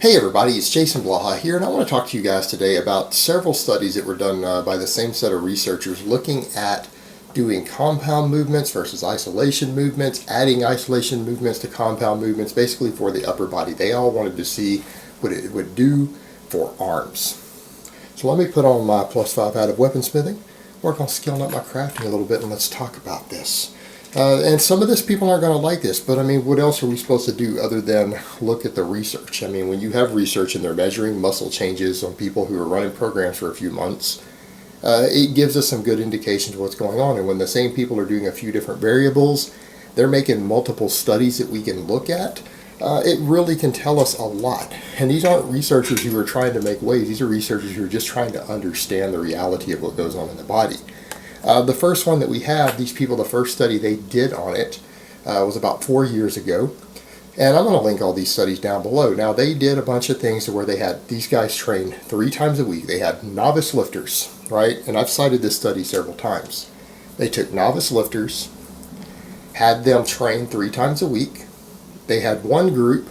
Hey everybody, it's Jason Blaha here, and I want to talk to you guys today about several studies that were done by the same set of researchers looking at doing compound movements versus isolation movements, adding isolation movements to compound movements, basically for the upper body. They all wanted to see what it would do for arms. So let me put on my +5 out of weaponsmithing, work on skilling up my crafting a little bit, and let's talk about this. And some of this people aren't going to like this, but I mean, what else are we supposed to do other than look at the research? I mean, when you have research and they're measuring muscle changes on people who are running programs for a few months, it gives us some good indications of what's going on. And when the same people are doing a few different variables, they're making multiple studies that we can look at. It really can tell us a lot. And these aren't researchers who are trying to make waves. These are researchers who are just trying to understand the reality of what goes on in the body. The first one that we have, these people, the first study they did on it was about 4 years ago. And I'm going to link all these studies down below. Now, they did a bunch of things to where they had these guys train 3 times a week. They had novice lifters, right? And I've cited this study several times. They took novice lifters, had them train 3 times a week. They had one group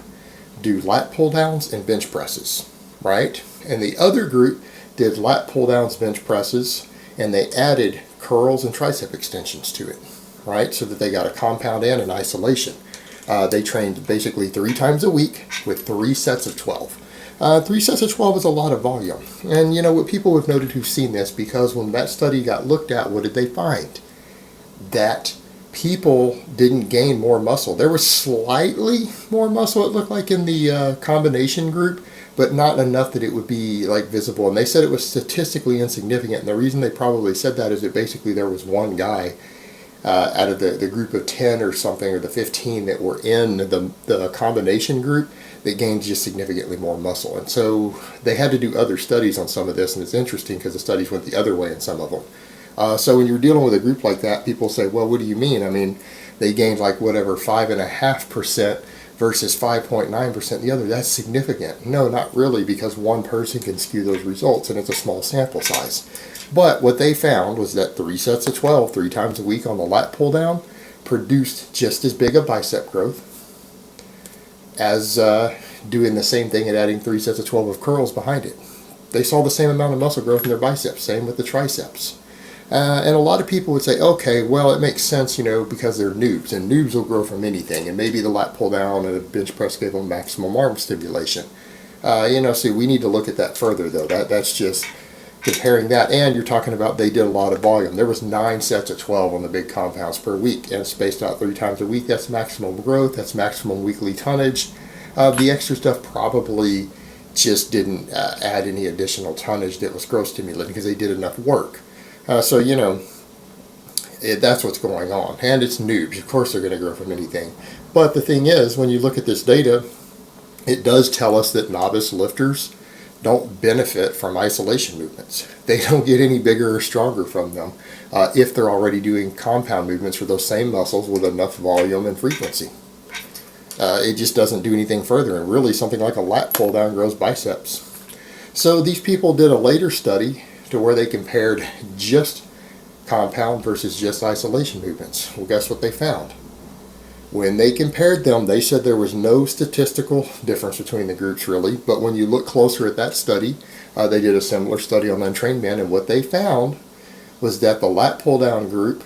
do lat pull downs and bench presses, right? And the other group did lat pull downs, bench presses, and they added curls and tricep extensions to it, right? So that they got a compound and an isolation. They trained basically 3 times a week with 3 sets of 12. 3 sets of 12 is a lot of volume. And you know what people have noted who've seen this, because when that study got looked at, what did they find? That people didn't gain more muscle. There was slightly more muscle, it looked like, in the combination group, but not enough that it would be like visible. And they said it was statistically insignificant. And the reason they probably said that is that basically there was one guy out of the group of 10 or something, or the 15 that were in the combination group, that gained just significantly more muscle. And so they had to do other studies on some of this, and it's interesting because the studies went the other way in some of them. So when you're dealing with a group like that, people say, well, what do you mean? I mean, they gained like whatever, 5.5% versus 5.9% the other. That's significant. No, not really, because one person can skew those results, and it's a small sample size. But what they found was that 3 sets of 12, 3 times a week on the lat pull down, produced just as big a bicep growth as doing the same thing and adding 3 sets of 12 of curls behind it. They saw the same amount of muscle growth in their biceps, same with the triceps. And a lot of people would say, okay, well, it makes sense, because they're noobs, and noobs will grow from anything, and maybe the lat pull down and the bench press gave them maximum arm stimulation. So we need to look at that further, though. That's just comparing that, and you're talking about they did a lot of volume. There was 9 sets of 12 on the big compounds per week, and it's spaced out 3 times a week. That's maximum growth. That's maximum weekly tonnage. The extra stuff probably just didn't add any additional tonnage that was growth stimulating because they did enough work. That's what's going on. And it's noobs. Of course they're going to grow from anything. But the thing is, when you look at this data, it does tell us that novice lifters don't benefit from isolation movements. They don't get any bigger or stronger from them if they're already doing compound movements for those same muscles with enough volume and frequency. It just doesn't do anything further. And really, something like a lat pull down grows biceps. So these people did a later study to where they compared just compound versus just isolation movements. Well, guess what they found? When they compared them, they said there was no statistical difference between the groups, really. But when you look closer at that study, they did a similar study on untrained men, and what they found was that the lat pull down group,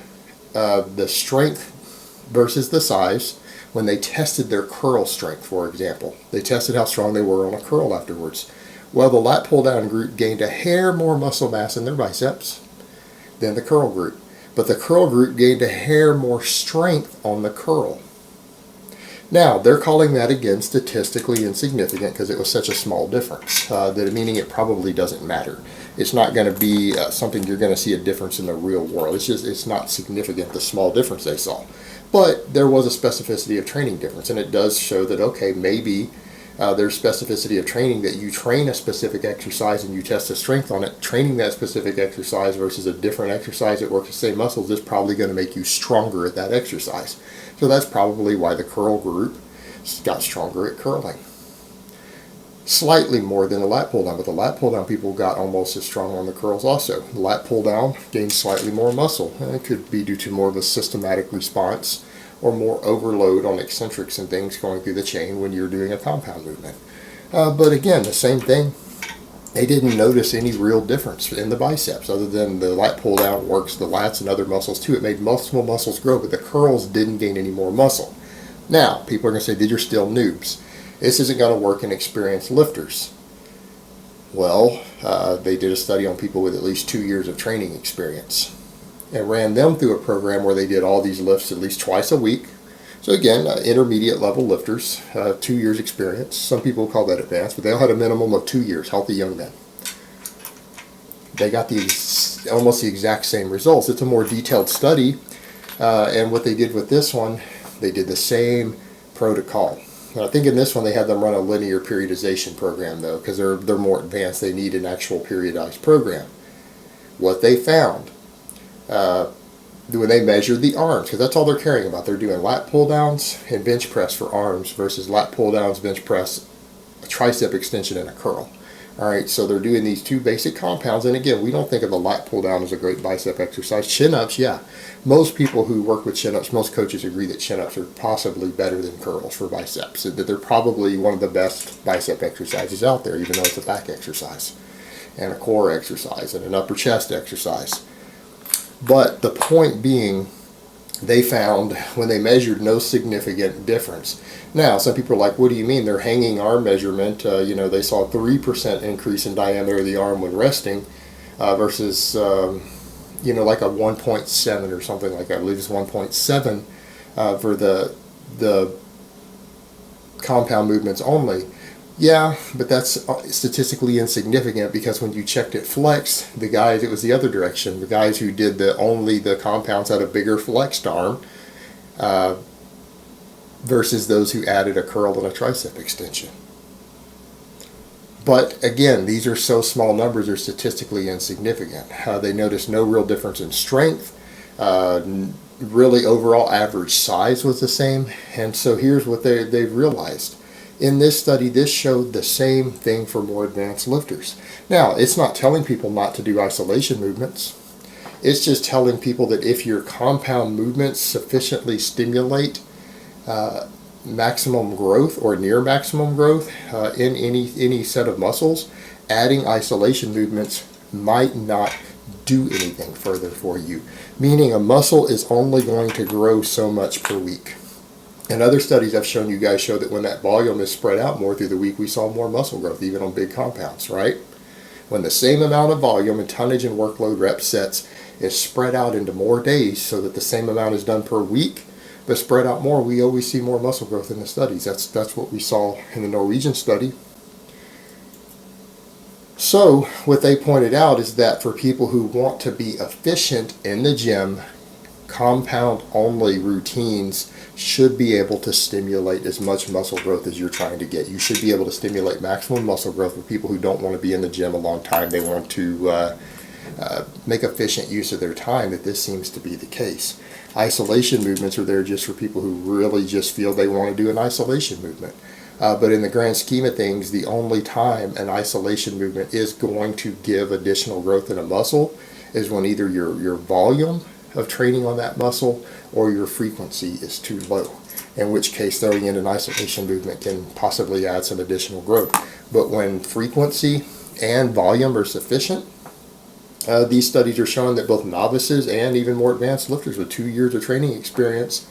the strength versus the size, when they tested their curl strength, for example, they tested how strong they were on a curl afterwards. Well, the lat pull down group gained a hair more muscle mass in their biceps than the curl group. But the curl group gained a hair more strength on the curl. Now, they're calling that, again, statistically insignificant because it was such a small difference, meaning it probably doesn't matter. It's not going to be something you're going to see a difference in the real world. It's not significant, the small difference they saw. But there was a specificity of training difference, and it does show that, okay, maybe there's specificity of training, that you train a specific exercise and you test the strength on it. Training that specific exercise versus a different exercise that works the same muscles is probably going to make you stronger at that exercise. So that's probably why the curl group got stronger at curling. Slightly more than the lat pull down, but the lat pull down people got almost as strong on the curls also. The lat pull down gained slightly more muscle, and it could be due to more of a systematic response or more overload on eccentrics and things going through the chain when you're doing a compound movement. But again, the same thing. They didn't notice any real difference in the biceps other than the lat pull down works the lats and other muscles too. It made multiple muscles grow, but the curls didn't gain any more muscle. Now, people are going to say, "You're still noobs. This isn't going to work in experienced lifters." Well, they did a study on people with at least 2 years of training experience and ran them through a program where they did all these lifts at least twice a week. So again, intermediate level lifters, 2 years experience. Some people call that advanced, but they all had a minimum of 2 years, healthy young men. They got almost the exact same results. It's a more detailed study, and what they did with this one, they did the same protocol. Now, I think in this one they had them run a linear periodization program though, because they're more advanced. They need an actual periodized program. What they found, when they measured the arms, because that's all they're caring about. They're doing lat pull downs and bench press for arms versus lat pull downs, bench press, a tricep extension, and a curl. All right, so they're doing these two basic compounds. And again, we don't think of the lat pull down as a great bicep exercise. Chin ups, yeah. Most people who work with chin ups, most coaches agree that chin ups are possibly better than curls for biceps. That they're probably one of the best bicep exercises out there, even though it's a back exercise and a core exercise and an upper chest exercise. But the point being, they found when they measured no significant difference. Now, some people are like, what do you mean? They're hanging arm measurement. They saw a 3% increase in diameter of the arm when resting versus, like a 1.7 or something like that. I believe it's 1.7 for the compound movements only. Yeah, but that's statistically insignificant because when you checked at flex, the guys, it was the other direction. The guys who did only the compounds had a bigger flexed arm versus those who added a curl and a tricep extension. But again, these are so small numbers, they're statistically insignificant. They noticed no real difference in strength. Really, overall average size was the same. And so here's what they've realized. In this study, this showed the same thing for more advanced lifters. Now, it's not telling people not to do isolation movements. It's just telling people that if your compound movements sufficiently stimulate maximum growth or near maximum growth in any set of muscles, adding isolation movements might not do anything further for you. Meaning a muscle is only going to grow so much per week. And other studies I've shown you guys show that when that volume is spread out more through the week, we saw more muscle growth, even on big compounds, right? When the same amount of volume and tonnage and workload rep sets is spread out into more days so that the same amount is done per week, but spread out more, we always see more muscle growth in the studies. That's what we saw in the Norwegian study. So what they pointed out is that for people who want to be efficient in the gym, compound only routines should be able to stimulate as much muscle growth as you're trying to get. You should be able to stimulate maximum muscle growth for people who don't want to be in the gym a long time. They want to make efficient use of their time, that this seems to be the case. Isolation movements are there just for people who really just feel they want to do an isolation movement. But in the grand scheme of things, the only time an isolation movement is going to give additional growth in a muscle is when either your volume of training on that muscle or your frequency is too low, in which case throwing in an isolation movement can possibly add some additional growth. But when frequency and volume are sufficient, these studies are showing that both novices and even more advanced lifters with 2 years of training experience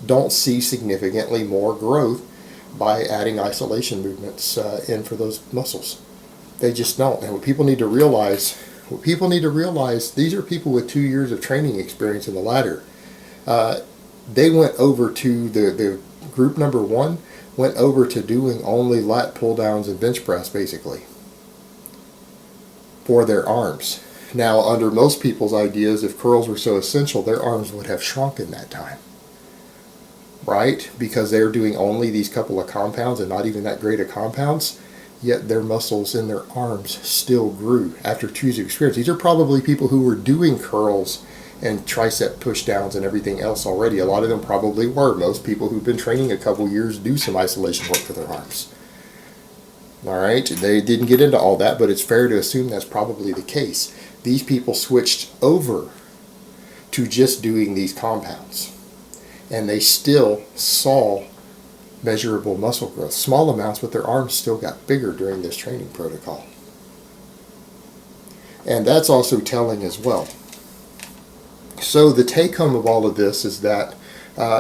don't see significantly more growth by adding isolation movements in for those muscles. They just don't. And what people need to realize, these are people with 2 years of training experience in the ladder. They went over to the group number 1 went over to doing only lat pull downs and bench press basically for their arms. Now, under most people's ideas, if curls were so essential, their arms would have shrunk in that time, right? Because they're doing only these couple of compounds and not even that great of compounds, yet their muscles in their arms still grew after 2 years of experience. These are probably people who were doing curls and tricep push downs and everything else already. A lot of them probably were. Most people who've been training a couple years do some isolation work for their arms. All right, they didn't get into all that, but it's fair to assume that's probably the case. These people switched over to just doing these compounds, and they still saw measurable muscle growth. Small amounts, but their arms still got bigger during this training protocol. And that's also telling as well. So the take home of all of this is that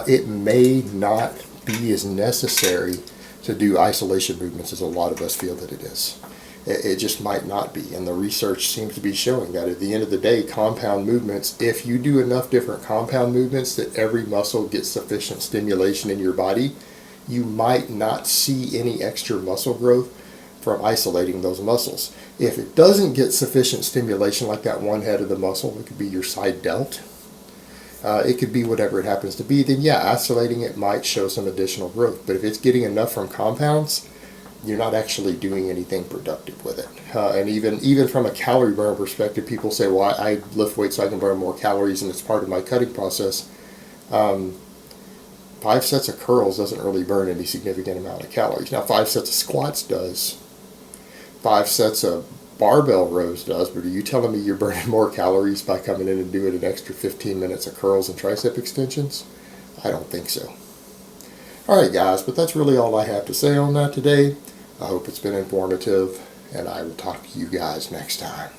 it may not be as necessary to do isolation movements as a lot of us feel that it is. It just might not be, and the research seems to be showing that at the end of the day, compound movements, if you do enough different compound movements that every muscle gets sufficient stimulation in your body, you might not see any extra muscle growth from isolating those muscles. If it doesn't get sufficient stimulation, like that one head of the muscle, it could be your side delt, it could be whatever it happens to be, then yeah, isolating it might show some additional growth. But if it's getting enough from compounds, you're not actually doing anything productive with it. And even from a calorie burn perspective, people say, well, I lift weights so I can burn more calories and it's part of my cutting process. 5 sets of curls doesn't really burn any significant amount of calories. Now 5 sets of squats does. 5 sets of barbell rows does, but are you telling me you're burning more calories by coming in and doing an extra 15 minutes of curls and tricep extensions? I don't think so. Alright guys, but that's really all I have to say on that today. I hope it's been informative, and I will talk to you guys next time.